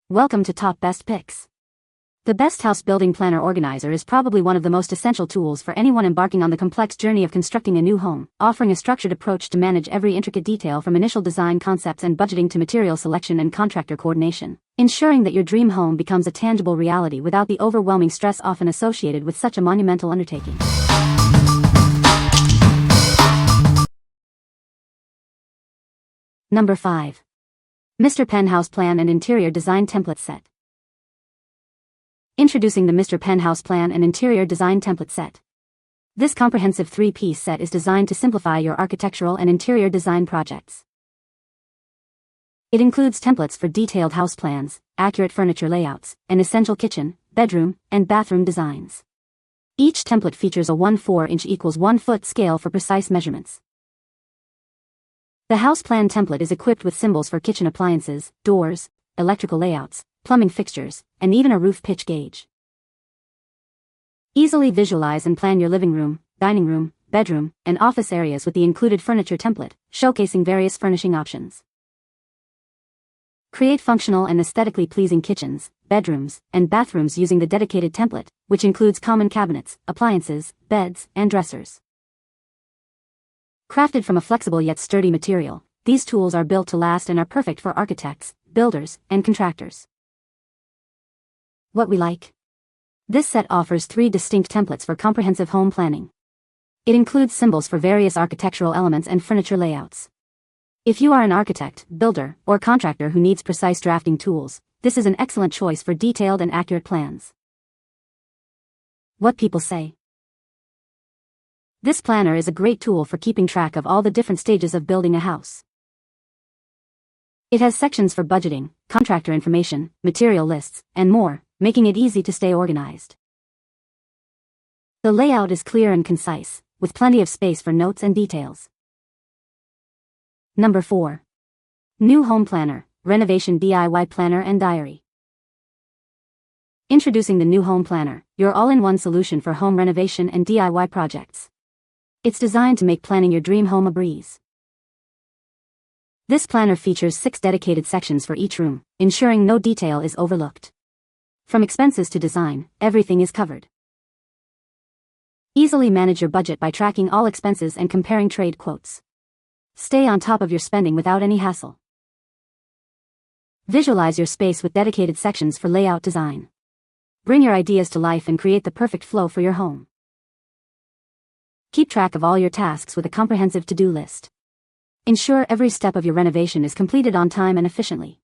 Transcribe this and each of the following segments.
Welcome to Top Best Picks. The Best House Building Planner Organizer is probably one of the most essential tools for anyone embarking on the complex journey of constructing a new home, offering a structured approach to manage every intricate detail from initial design concepts and budgeting to material selection and contractor coordination, ensuring that your dream home becomes a tangible reality without the overwhelming stress often associated with such a monumental undertaking. Number 5. Mr. Penthouse Plan and Interior Design Template Set. Introducing the Mr. Penthouse Plan and Interior Design Template Set. This comprehensive 3-piece set is designed to simplify your architectural and interior design projects. It includes templates for detailed house plans, accurate furniture layouts, and essential kitchen, bedroom, and bathroom designs. Each template features a 1/4" equals 1 foot scale for precise measurements. The house plan template is equipped with symbols for kitchen appliances, doors, electrical layouts, plumbing fixtures, and even a roof pitch gauge. Easily visualize and plan your living room, dining room, bedroom, and office areas with the included furniture template, showcasing various furnishing options. Create functional and aesthetically pleasing kitchens, bedrooms, and bathrooms using the dedicated template, which includes common cabinets, appliances, beds, and dressers. Crafted from a flexible yet sturdy material, these tools are built to last and are perfect for architects, builders, and contractors. What we like. This set offers 3 distinct templates for comprehensive home planning. It includes symbols for various architectural elements and furniture layouts. If you are an architect, builder, or contractor who needs precise drafting tools, this is an excellent choice for detailed and accurate plans. What people say. This planner is a great tool for keeping track of all the different stages of building a house. It has sections for budgeting, contractor information, material lists, and more, making it easy to stay organized. The layout is clear and concise, with plenty of space for notes and details. Number 4. New Home Planner, Renovation DIY Planner and Diary. Introducing the New Home Planner, your all-in-one solution for home renovation and DIY projects. It's designed to make planning your dream home a breeze. This planner features 6 dedicated sections for each room, ensuring no detail is overlooked. From expenses to design, everything is covered. Easily manage your budget by tracking all expenses and comparing trade quotes. Stay on top of your spending without any hassle. Visualize your space with dedicated sections for layout design. Bring your ideas to life and create the perfect flow for your home. Keep track of all your tasks with a comprehensive to-do list. Ensure every step of your renovation is completed on time and efficiently.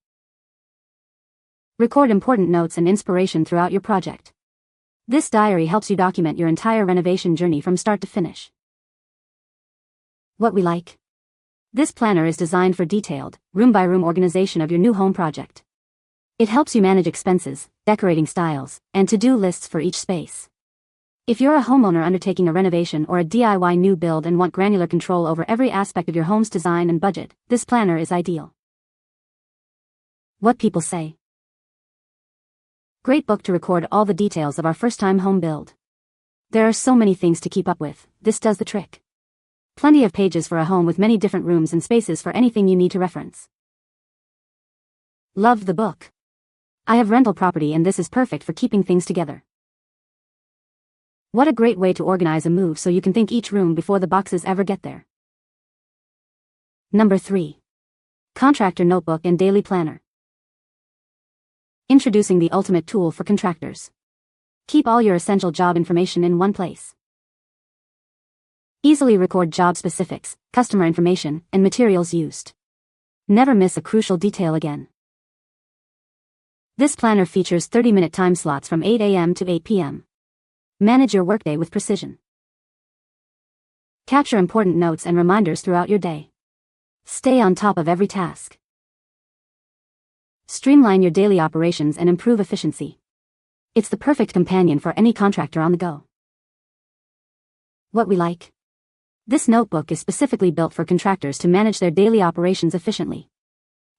Record important notes and inspiration throughout your project. This diary helps you document your entire renovation journey from start to finish. What we like. This planner is designed for detailed, room-by-room organization of your new home project. It helps you manage expenses, decorating styles, and to-do lists for each space. If you're a homeowner undertaking a renovation or a DIY new build and want granular control over every aspect of your home's design and budget, this planner is ideal. What people say. Great book to record all the details of our first-time home build. There are so many things to keep up with, this does the trick. Plenty of pages for a home with many different rooms and spaces for anything you need to reference. Loved the book. I have rental property and this is perfect for keeping things together. What a great way to organize a move so you can think each room before the boxes ever get there. Number 3. Contractor Notebook and Daily Planner. Introducing the ultimate tool for contractors. Keep all your essential job information in one place. Easily record job specifics, customer information, and materials used. Never miss a crucial detail again. This planner features 30-minute time slots from 8 a.m. to 8 p.m. Manage your workday with precision. Capture important notes and reminders throughout your day. Stay on top of every task. Streamline your daily operations and improve efficiency. It's the perfect companion for any contractor on the go. What we like. This notebook is specifically built for contractors to manage their daily operations efficiently.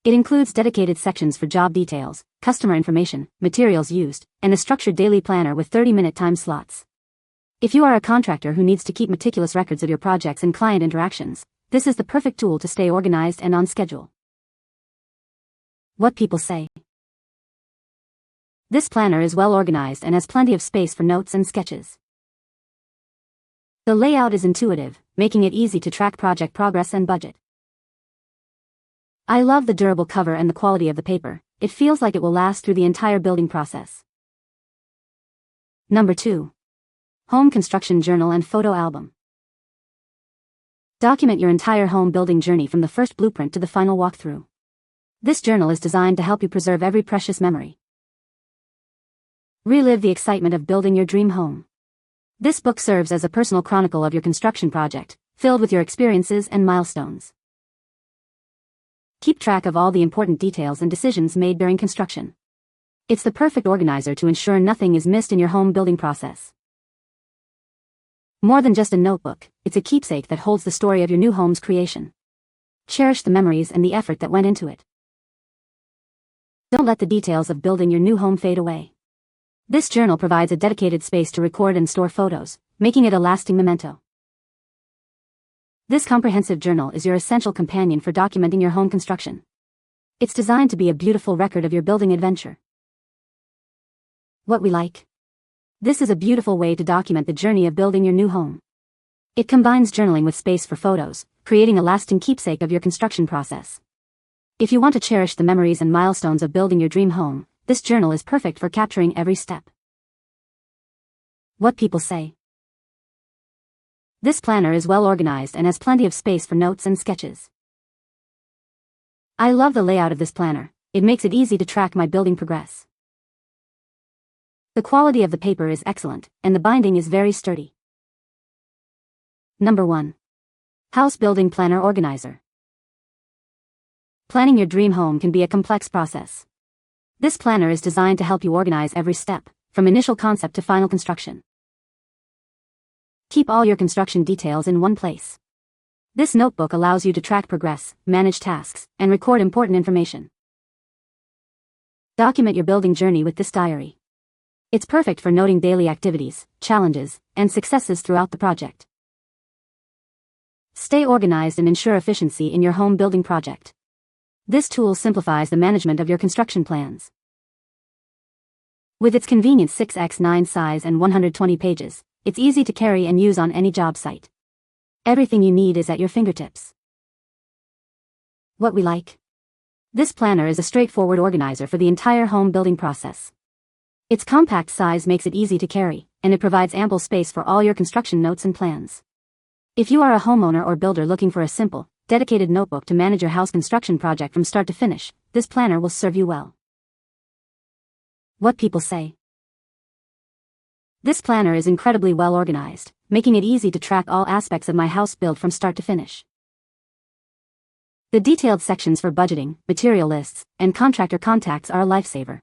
It includes dedicated sections for job details, customer information, materials used, and a structured daily planner with 30-minute time slots. If you are a contractor who needs to keep meticulous records of your projects and client interactions, this is the perfect tool to stay organized and on schedule. What people say. This planner is well organized and has plenty of space for notes and sketches. The layout is intuitive, making it easy to track project progress and budget. I love the durable cover and the quality of the paper. It feels like it will last through the entire building process. Number 2. Home Construction Journal and Photo Album. Document your entire home building journey from the first blueprint to the final walkthrough. This journal is designed to help you preserve every precious memory. Relive the excitement of building your dream home. This book serves as a personal chronicle of your construction project, filled with your experiences and milestones. Keep track of all the important details and decisions made during construction. It's the perfect organizer to ensure nothing is missed in your home building process. More than just a notebook, it's a keepsake that holds the story of your new home's creation. Cherish the memories and the effort that went into it. Don't let the details of building your new home fade away. This journal provides a dedicated space to record and store photos, making it a lasting memento. This comprehensive journal is your essential companion for documenting your home construction. It's designed to be a beautiful record of your building adventure. What we like. This is a beautiful way to document the journey of building your new home. It combines journaling with space for photos, creating a lasting keepsake of your construction process. If you want to cherish the memories and milestones of building your dream home, this journal is perfect for capturing every step. What people say. This planner is well organized and has plenty of space for notes and sketches. I love the layout of this planner. It makes it easy to track my building progress. The quality of the paper is excellent, and the binding is very sturdy. Number 1. House Building Planner Organizer. Planning your dream home can be a complex process. This planner is designed to help you organize every step, from initial concept to final construction. Keep all your construction details in one place. This notebook allows you to track progress, manage tasks, and record important information. Document your building journey with this diary. It's perfect for noting daily activities, challenges, and successes throughout the project. Stay organized and ensure efficiency in your home building project. This tool simplifies the management of your construction plans. With its convenient 6x9 size and 120 pages, it's easy to carry and use on any job site. Everything you need is at your fingertips. What we like. This planner is a straightforward organizer for the entire home building process. Its compact size makes it easy to carry, and it provides ample space for all your construction notes and plans. If you are a homeowner or builder looking for a simple, dedicated notebook to manage your house construction project from start to finish, this planner will serve you well. What people say. This planner is incredibly well organized, making it easy to track all aspects of my house build from start to finish. The detailed sections for budgeting, material lists, and contractor contacts are a lifesaver.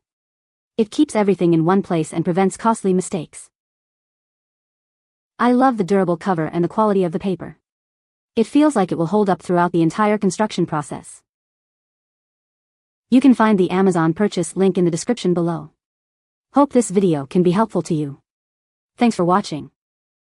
It keeps everything in one place and prevents costly mistakes. I love the durable cover and the quality of the paper. It feels like it will hold up throughout the entire construction process. You can find the Amazon purchase link in the description below. Hope this video can be helpful to you. Thanks for watching.